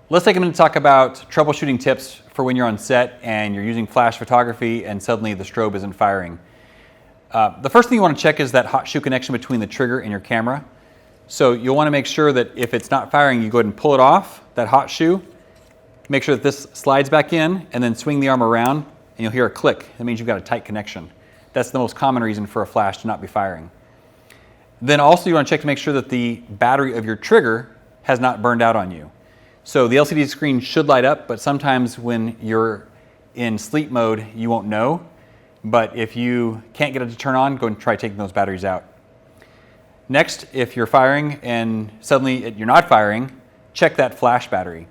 Let's take a minute to talk about troubleshooting tips for when you're on set and you're using flash photography and suddenly the strobe isn't firing. The first thing you want to check is that hot shoe connection between the trigger and your camera. So you'll want to make sure that if it's not firing, you go ahead and pull it off, that hot shoe. Make sure that this slides back in and then swing the arm around and you'll hear a click. That means you've got a tight connection. That's the most common reason for a flash to not be firing. Then also you want to check to make sure that the battery of your trigger has not burned out on you. So the LCD screen should light up, but sometimes when you're in sleep mode, you won't know. But if you can't get it to turn on, go and try taking those batteries out. Next, if you're firing and suddenly you're not firing, check that flash battery.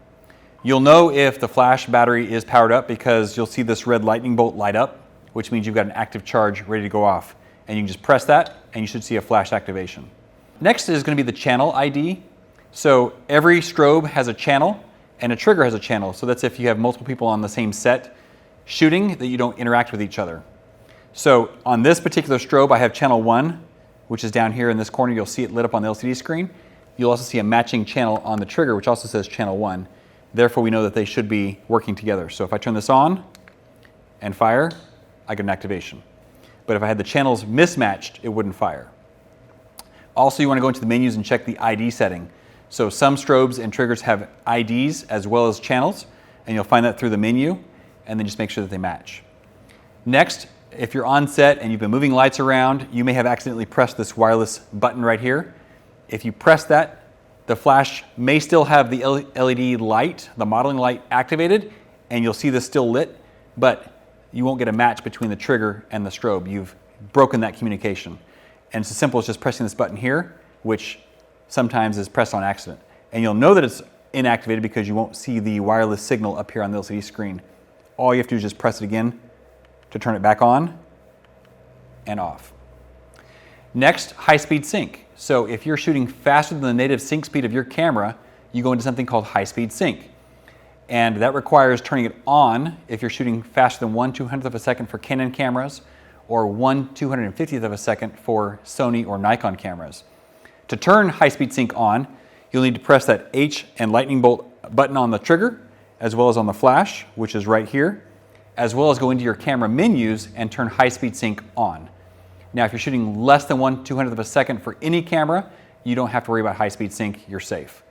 You'll know if the flash battery is powered up because you'll see this red lightning bolt light up, which means you've got an active charge ready to go off. And you can just press that and you should see a flash activation. Next is going to be the channel ID. So every strobe has a channel and a trigger has a channel. So that's if you have multiple people on the same set shooting that you don't interact with each other. So on this particular strobe, I have channel 1, which is down here in this corner. You'll see it lit up on the LCD screen. You'll also see a matching channel on the trigger, which also says channel 1. Therefore, we know that they should be working together. So if I turn this on and fire, I get an activation. But if I had the channels mismatched, it wouldn't fire. Also, you want to go into the menus and check the ID setting. So some strobes and triggers have IDs as well as channels, and you'll find that through the menu, and then just make sure that they match. Next, if you're on set and you've been moving lights around, you may have accidentally pressed this wireless button right here. If you press that, the flash may still have the LED light, the modeling light activated, and you'll see this still lit, but you won't get a match between the trigger and the strobe. You've broken that communication. And it's as simple as just pressing this button here, which sometimes is pressed on accident. And you'll know that it's inactivated because you won't see the wireless signal up here on the LCD screen. All you have to do is just press it again to turn it back on and off. Next, high-speed sync. So if you're shooting faster than the native sync speed of your camera, you go into something called high-speed sync. And that requires turning it on if you're shooting faster than 1/200th of a second for Canon cameras or 1/250th of a second for Sony or Nikon cameras. To turn high-speed sync on, you'll need to press that H and lightning bolt button on the trigger, as well as on the flash, which is right here, as well as go into your camera menus and turn high-speed sync on. Now, if you're shooting less than 1/200th of a second for any camera, you don't have to worry about high-speed sync, you're safe.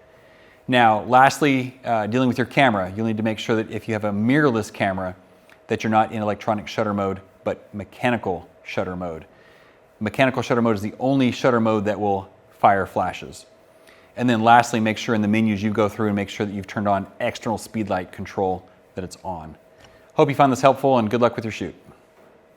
Now, lastly, dealing with your camera, you'll need to make sure that if you have a mirrorless camera, that you're not in electronic shutter mode, but mechanical shutter mode. Mechanical shutter mode is the only shutter mode that will fire flashes. And then lastly, make sure in the menus you go through and make sure that you've turned on external speed light control, that it's on. Hope you found this helpful and good luck with your shoot.